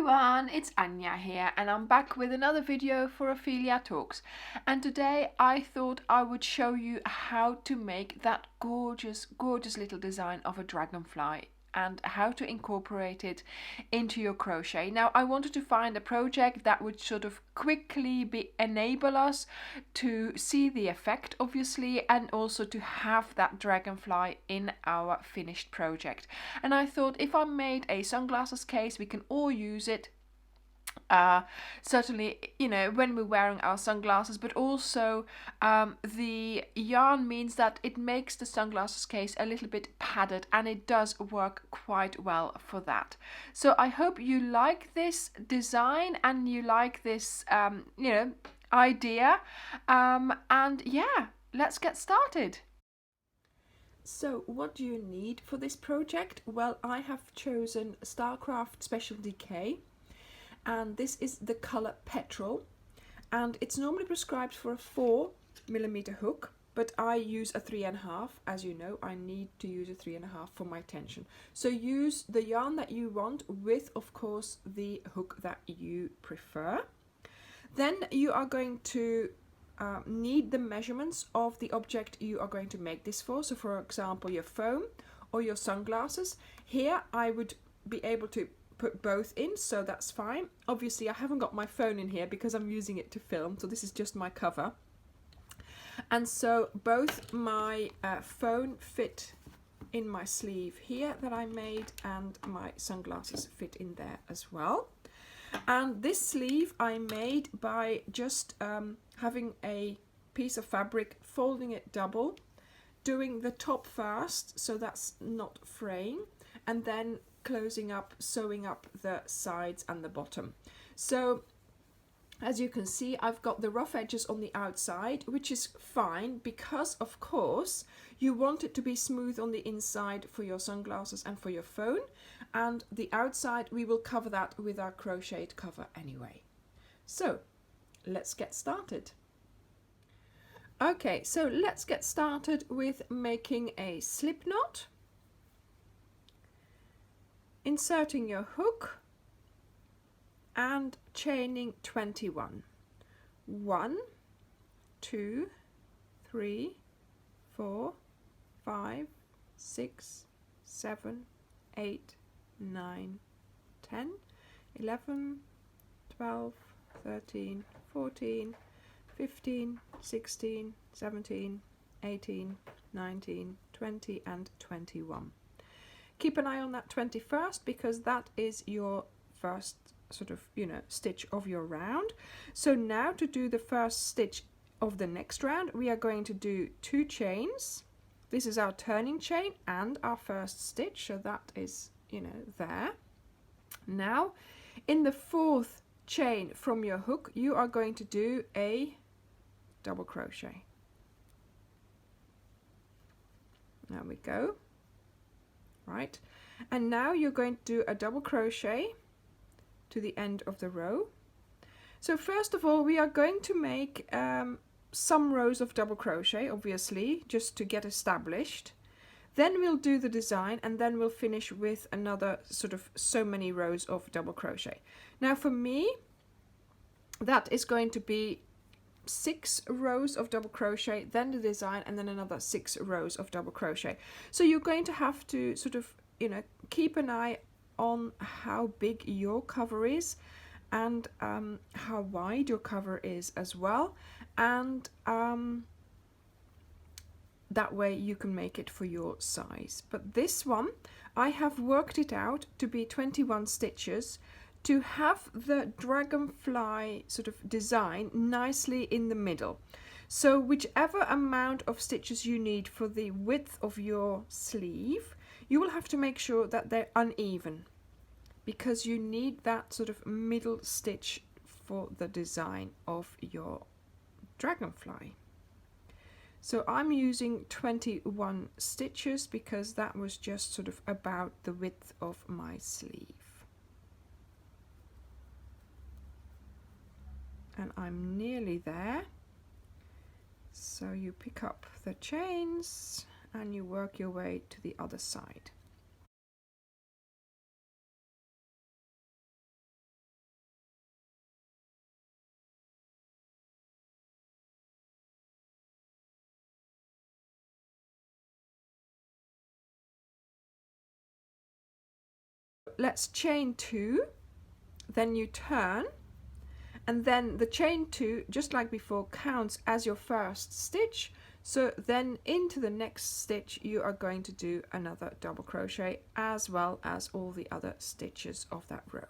everyone, it's Anja here and I'm back with another video for Ophelia Talks, and today I thought I would show you how to make that gorgeous little design of a dragonfly and how to incorporate it into your crochet. Now I wanted to find a project that would sort of quickly enable us to see the effect, obviously, and also to have that dragonfly in our finished project. And I thought if I made a sunglasses case, we can all use it. Certainly, you know, when we're wearing our sunglasses, but also the yarn means that it makes the sunglasses case a little bit padded, and it does work quite well for that. So I hope you like this design and you like this idea, and yeah, let's get started. So what do you need for this project? Well, I have chosen Starcraft Special Decay, and this is the color Petrol, and it's normally prescribed for a 4mm hook, but I use a 3.5. As you know, I need to use a 3.5 for my tension. So use the yarn that you want with, of course, the hook that you prefer. Then you are going to need the measurements of the object you are going to make this for. So for example, your foam or your sunglasses. Here I would be able to put both in, so that's fine. Obviously I haven't got my phone in here because I'm using it to film, so this is just my cover. And so both my phone fit in my sleeve here that I made, and my sunglasses fit in there as well. And this sleeve I made by just having a piece of fabric, folding it double, doing the top first so that's not fraying, and then closing up, sewing up the sides and the bottom. So as you can see, I've got the rough edges on the outside, which is fine because of course you want it to be smooth on the inside for your sunglasses and for your phone, and the outside we will cover that with our crocheted cover anyway. So let's get started. Okay, so let's get started with making a slip knot. Inserting your hook and chaining 21. 1, 2, 3, 4, 5, 6, 7, 8, 9, 10, 11, 12, 13, 14, 15, 16, 17, 18, 19, 20 and 21. Keep an eye on that 21st because that is your first sort of, stitch of your round. So now to do the first stitch of the next round, we are going to do 2 chains. This is our turning chain and our first stitch, so that is, there. Now in the 4th chain from your hook, you are going to do a double crochet. There we go. Right, and now you're going to do a double crochet to the end of the row. So first of all, we are going to make some rows of double crochet, obviously, just to get established. Then we'll do the design, and then we'll finish with another sort of so many rows of double crochet. Now for me, that is going to be 6 rows of double crochet, then the design, and then another 6 rows of double crochet. So you're going to have to sort of, keep an eye on how big your cover is, and how wide your cover is as well, and that way you can make it for your size. But this one, I have worked it out to be 21 stitches to have the dragonfly sort of design nicely in the middle. So whichever amount of stitches you need for the width of your sleeve, you will have to make sure that they're uneven, because you need that sort of middle stitch for the design of your dragonfly. So I'm using 21 stitches because that was just sort of about the width of my sleeve. And I'm nearly there. So you pick up the chains and you work your way to the other side. let's chain 2, then you turn, and then the chain 2, just like before, counts as your first stitch. So then into the next stitch you are going to do another double crochet, as well as all the other stitches of that row.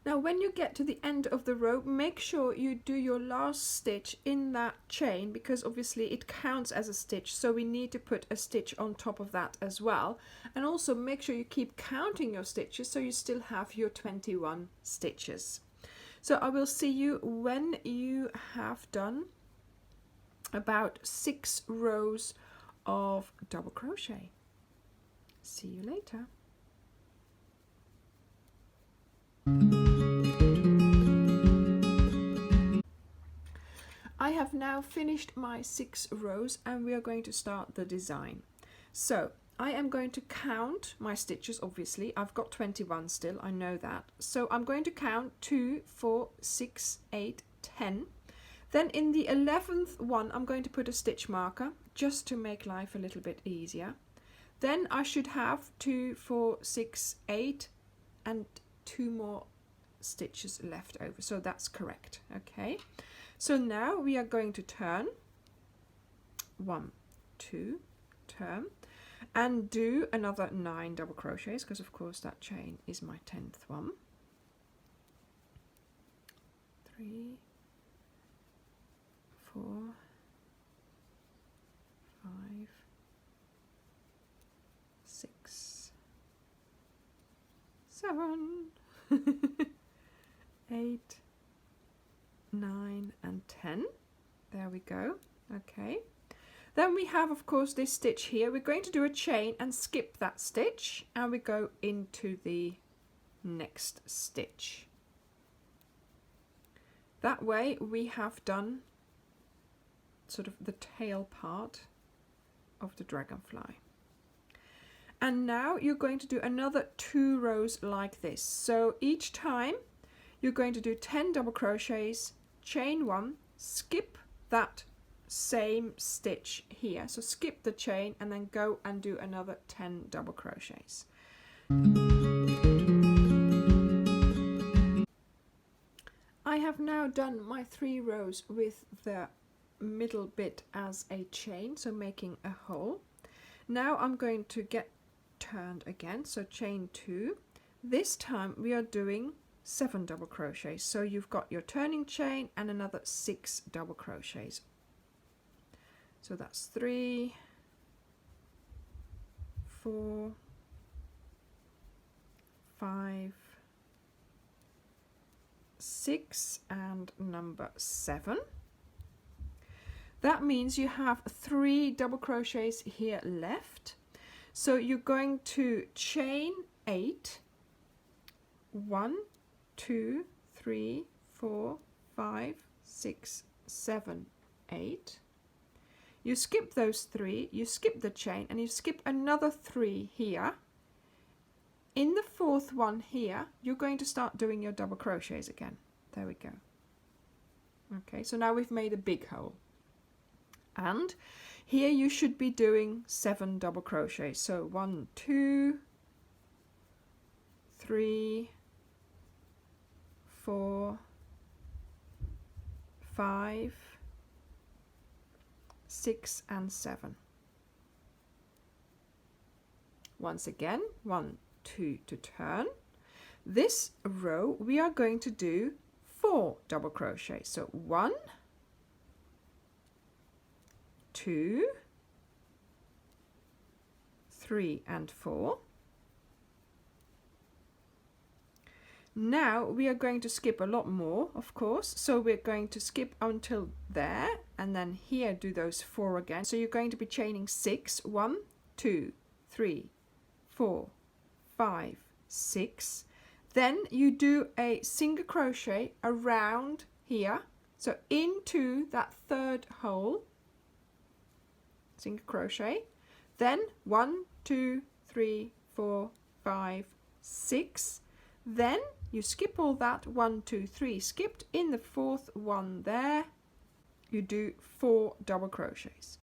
Now when you get to the end of the row, make sure you do your last stitch in that chain, because obviously it counts as a stitch, so we need to put a stitch on top of that as well. And also make sure you keep counting your stitches so you still have your 21 stitches. So I will see you when you have done about 6 rows of double crochet. See you later. I have now finished my 6 rows and we are going to start the design. So I am going to count my stitches. Obviously I've got 21 still, I know that. So I'm going to count 2, 4, 6, 8, 10. Then in the 11th one I'm going to put a stitch marker just to make life a little bit easier. Then I should have 2, 4, 6, 8 and 2 more stitches left over. So that's correct. Okay. So now we are going to turn 1, 2, turn, and do another 9 double crochets, because of course that chain is my 10th one. 3, 4, 5, 6, 7, 8, 9 and 10. There we go. Okay, then we have of course this stitch here. We're going to do a chain and skip that stitch, and we go into the next stitch. That way we have done sort of the tail part of the dragonfly. And now you're going to do another 2 rows like this. So each time you're going to do 10 double crochets, chain 1, skip that same stitch here. So skip the chain and then go and do another 10 double crochets. I have now done my 3 rows with the middle bit as a chain, so making a hole. Now I'm going to get turned again, so chain 2. This time we are doing 7 double crochets, so you've got your turning chain and another 6 double crochets. So that's 3, 4, 5, 6 and number 7. That means you have 3 double crochets here left. So you're going to chain 8, 1, 2, 3, 4, 5, 6, 7, 8. You skip those 3, you skip the chain, and you skip another 3 here. In the 4th one here, you're going to start doing your double crochets again. There we go. Okay, so now we've made a big hole. And here you should be doing 7 double crochets. So 1, 2, 3, 4, 5, 6 and 7. Once again, 1, 2 to turn. This row we are going to do 4 double crochets. So 1, 2, 3 and 4. Now we are going to skip a lot more, of course, so we're going to skip until there and then here do those 4 again. So you're going to be chaining 6, 1, 2, 3, 4, 5, 6. Then you do a single crochet around here, so into that 3rd hole, single crochet, then 1, 2, 3, 4, 5, 6. Then you skip all that, 1, 2, 3 skipped. In the 4th one there, you do 4 double crochets.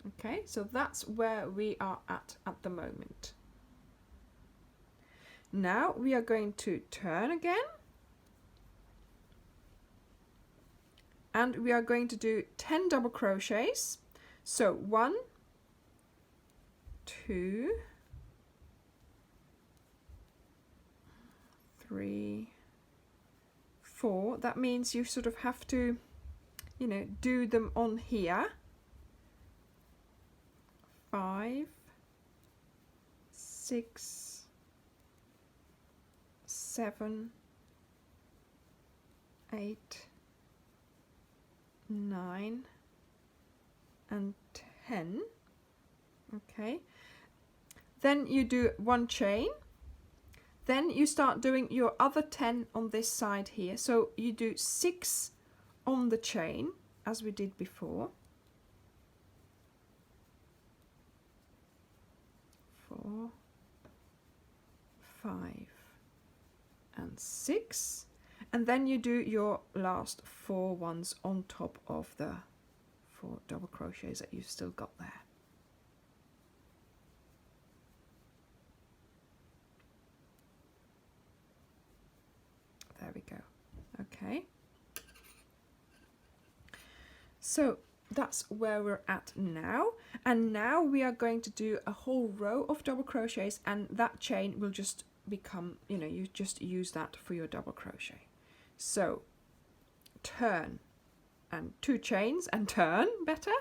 Okay, so that's where we are at the moment. Now we are going to turn again, and we are going to do 10 double crochets. So 1, 2, 3, 4. That means you sort of have to, you know, do them on here. 5, 6, 7, 8, 9 and 10. Okay, then you do 1 chain, then you start doing your other 10 on this side here. So you do 6 on the chain as we did before. 4, 5 and 6, and then you do your last 4 ones on top of the 4 double crochets that you've still got there. There we go. Okay, so that's where we're at now, and now we are going to do a whole row of double crochets, and that chain will just become, you know, you just use that for your double crochet. So turn and 2 chains and turn better,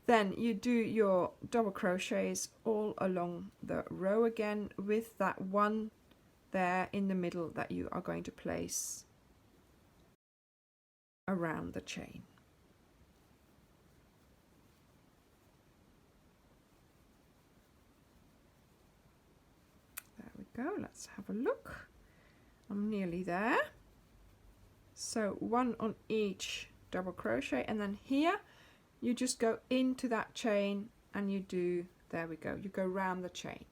then you do your double crochets all along the row again with that one there in the middle that you are going to place around the chain. Go, let's have a look. I'm nearly there. So 1 on each double crochet, and then here you just go into that chain and you do, there we go, you go round the chain.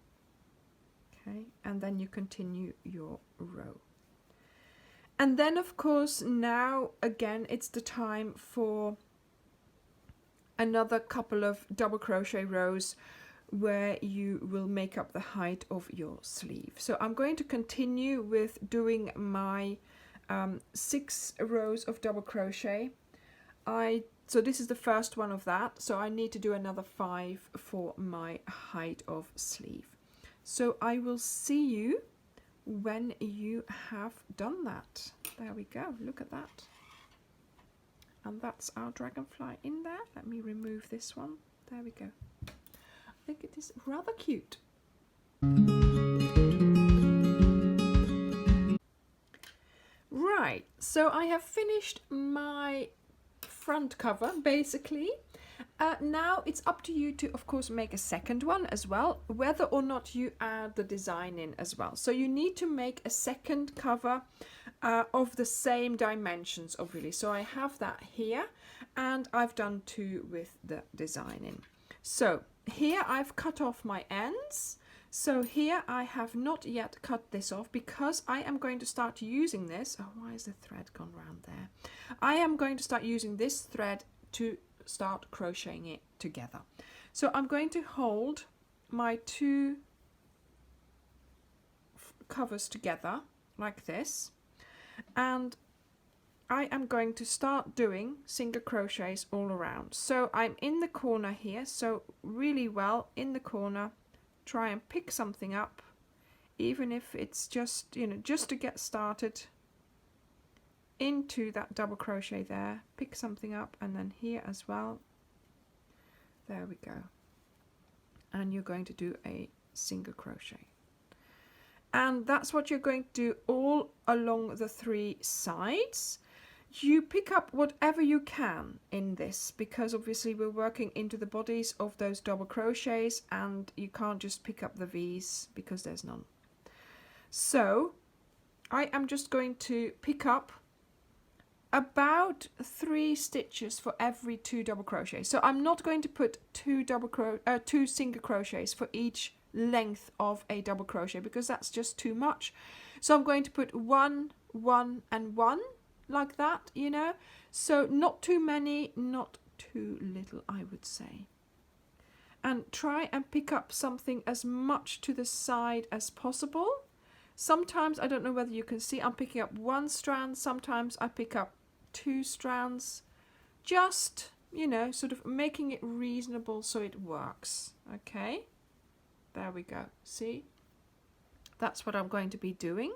Okay, and then you continue your row. And then of course now again it's the time for another couple of double crochet rows where you will make up the height of your sleeve. So I'm going to continue with doing my 6 rows of double crochet. So this is the first one of that, so I need to do another 5 for my height of sleeve. So I will see you when you have done that. There we go, look at that. And that's our dragonfly in there. Let me remove this one. There we go. I think it is rather cute. Right, so I have finished my front cover basically. Now it's up to you to of course make a second one as well, whether or not you add the design in as well. So you need to make a second cover of the same dimensions obviously. So I have that here, and I've done 2 with the design in. So here I've cut off my ends. So here I have not yet cut this off because I am going to start using this. Oh, why is the thread gone round there? I am going to start using this thread to start crocheting it together. So I'm going to hold my 2 covers together like this, and I am going to start doing single crochets all around. So I'm in the corner here, so really well in the corner, try and pick something up, even if it's just, you know, just to get started into that double crochet there, pick something up, and then here as well. There we go. And you're going to do a single crochet. And that's what you're going to do all along the 3 sides. You pick up whatever you can in this, because obviously we're working into the bodies of those double crochets and you can't just pick up the V's because there's none. So I am just going to pick up about 3 stitches for every 2 double crochets. So I'm not going to put 2 single crochets for each length of a double crochet because that's just too much. So I'm going to put 1, 1 and 1 like that, you know, so not too many, not too little, I would say. and try and pick up something as much to the side as possible. Sometimes, I don't know whether you can see, I'm picking up one strand. Sometimes I pick up 2 strands. Just, you know, sort of making it reasonable so it works. Okay, there we go. See, that's what I'm going to be doing.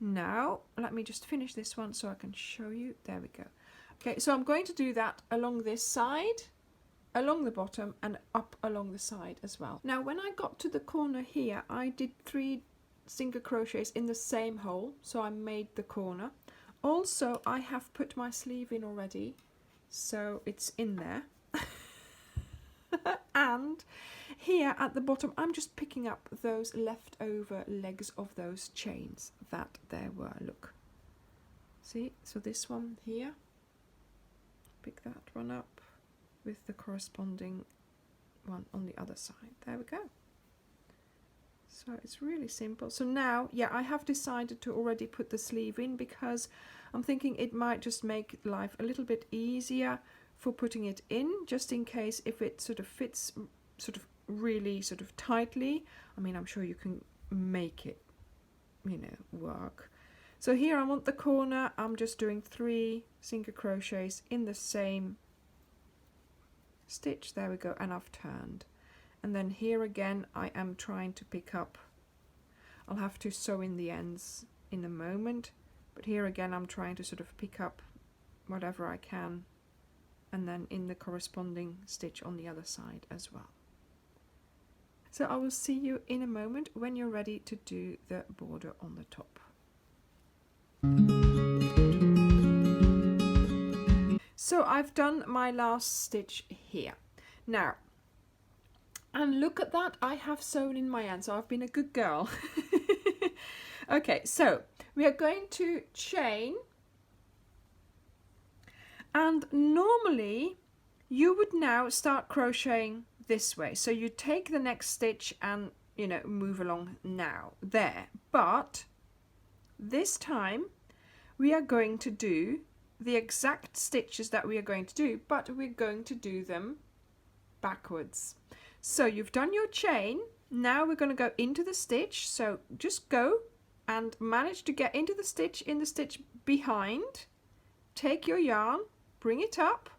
Now, let me just finish this one so I can show you. There we go. Okay, so I'm going to do that along this side, along the bottom, and up along the side as well. Now, when I got to the corner here, I did 3 single crochets in the same hole, so I made the corner. Also, I have put my sleeve in already, so it's in there. And here at the bottom, I'm just picking up those leftover legs of those chains that there were. Look, see, so this one here, pick that one up with the corresponding one on the other side. There we go. So it's really simple. So now, yeah, I have decided to already put the sleeve in because I'm thinking it might just make life a little bit easier for putting it in, just in case if it sort of fits sort of really sort of tightly. I mean, I'm sure you can make it, you know, work. So here I want the corner. I'm just doing 3 single crochets in the same stitch. There we go, and I've turned. And then here again, I am trying to pick up, I'll have to sew in the ends in a moment, but here again, I'm trying to sort of pick up whatever I can, and then in the corresponding stitch on the other side as well. So I will see you in a moment when you're ready to do the border on the top. So I've done my last stitch here. Now, and look at that, I have sewn in my end, so I've been a good girl. Okay, so we are going to chain, and normally you would now start crocheting this way. So you take the next stitch and, you know, move along now, there. But this time we are going to do the exact stitches that we are going to do, but we're going to do them backwards. So you've done your chain, now we're going to go into the stitch, so just go and manage to get into the stitch behind, take your yarn, bring it up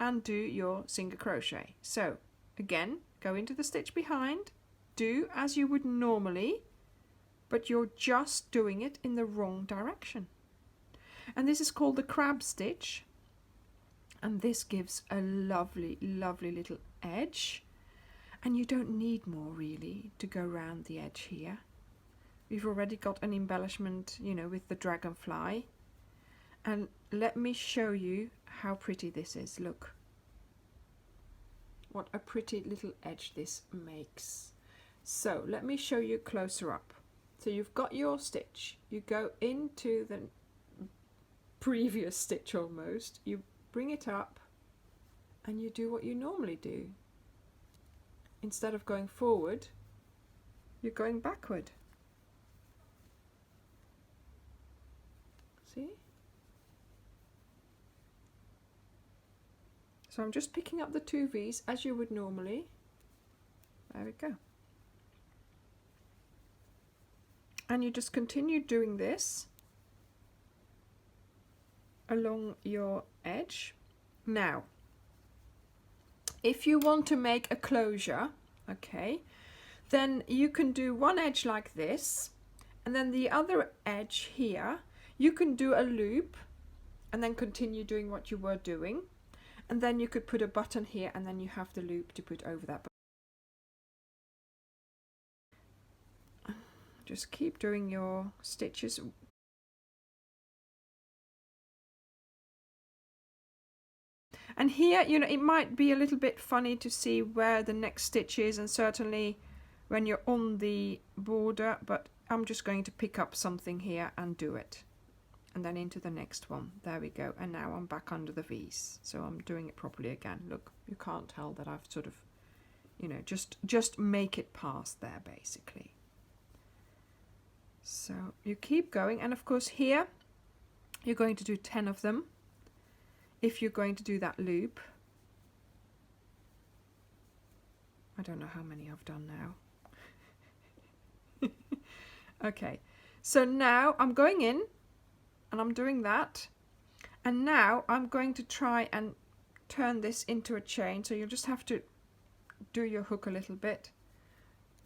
and do your single crochet. So again, go into the stitch behind, do as you would normally, but you're just doing it in the wrong direction. And this is called the crab stitch, and this gives a lovely, lovely little edge. And you don't need more really to go around the edge here. We've already got an embellishment, you know, with the dragonfly. And let me show you how pretty this is. Look. What a pretty little edge this makes. So let me show you closer up. So you've got your stitch. You go into the previous stitch almost. You bring it up and you do what you normally do. Instead of going forward, you're going backward. See? So I'm just picking up the 2 V's as you would normally. There we go. And you just continue doing this along your edge. Now, if you want to make a closure, okay, then you can do one edge like this, and then the other edge here, you can do a loop and then continue doing what you were doing. And then you could put a button here, and then you have the loop to put over that button. Just keep doing your stitches. And here, you know, it might be a little bit funny to see where the next stitch is, and certainly when you're on the border, but I'm just going to pick up something here and do it. And then into the next one. There we go. And now I'm back under the V's. So I'm doing it properly again. Look, you can't tell that I've sort of, you know, just make it past there basically. So you keep going. And of course here, you're going to do 10 of them. If you're going to do that loop. I don't know how many I've done now. Okay, so now I'm going in and I'm doing that, and now I'm going to try and turn this into a chain. So you'll just have to do your hook a little bit,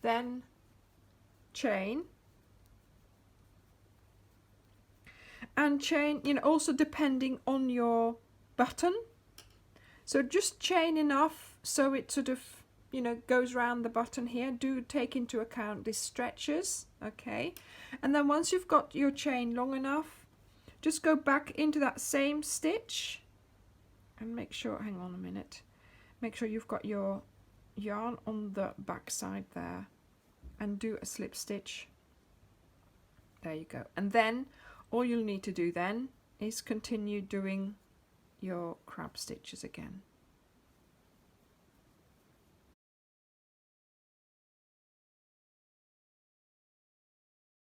then chain, and chain, you know, also depending on your button. So just chain enough so it sort of, you know, goes around the button here. Do take into account these stretches, okay? And then once you've got your chain long enough, just go back into that same stitch and make sure, hang on a minute, make sure you've got your yarn on the back side there, and do a slip stitch. There you go. And then all you'll need to do then is continue doing your crab stitches again.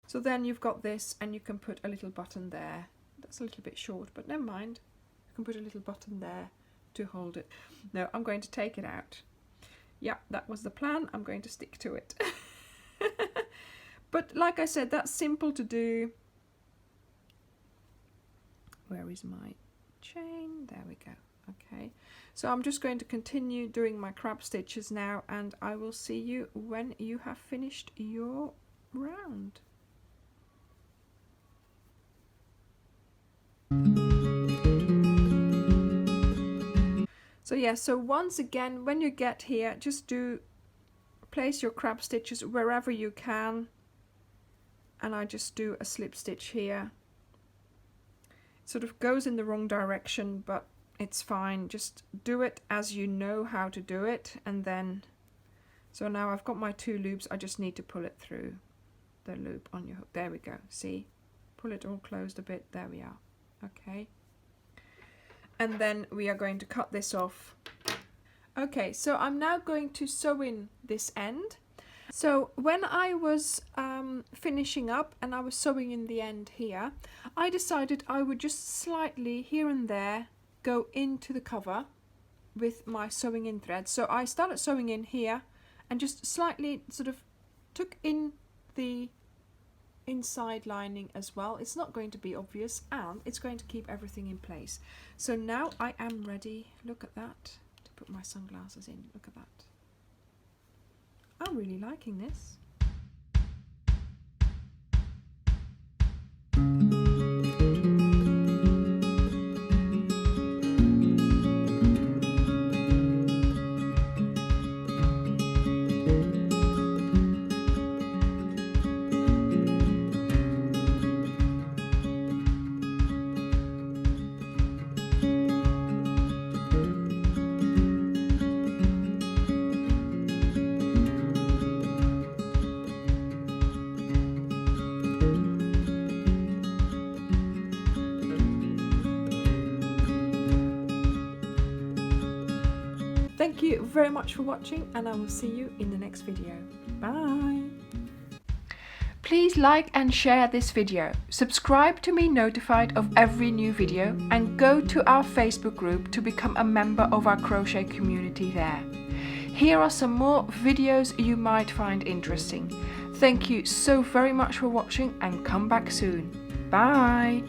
So then you've got this, and you can put a little button there. That's a little bit short, but never mind. You can put a little button there to hold it. No, I'm going to take it out. Yeah, that was the plan. I'm going to stick to it. But like I said, that's simple to do. Where is my chain? There we go. Okay, so I'm just going to continue doing my crab stitches now, and I will see you when you have finished your round. So yeah, so once again, when you get here, just place your crab stitches wherever you can, and I just do a slip stitch here. It sort of goes in the wrong direction, but it's fine. Just do it as you know how to do it, and then, so now I've got my 2 loops. I just need to pull it through the loop on your hook. There we go. See, pull it all closed a bit. There we are. Okay, and then we are going to cut this off. Okay, so I'm now going to sew in this end. So when I was finishing up and I was sewing in the end here, I decided I would just slightly here and there go into the cover with my sewing in thread. So I started sewing in here and just slightly sort of took in the inside lining as well. It's not going to be obvious, and it's going to keep everything in place. So now I am ready. Look at that. To put my sunglasses in. Look at that. I'm really liking this. Thank you very much for watching, and I will see you in the next video. Bye! Please like and share this video, subscribe to be notified of every new video, and go to our Facebook group to become a member of our crochet community there. Here are some more videos you might find interesting. Thank you so very much for watching, and come back soon. Bye!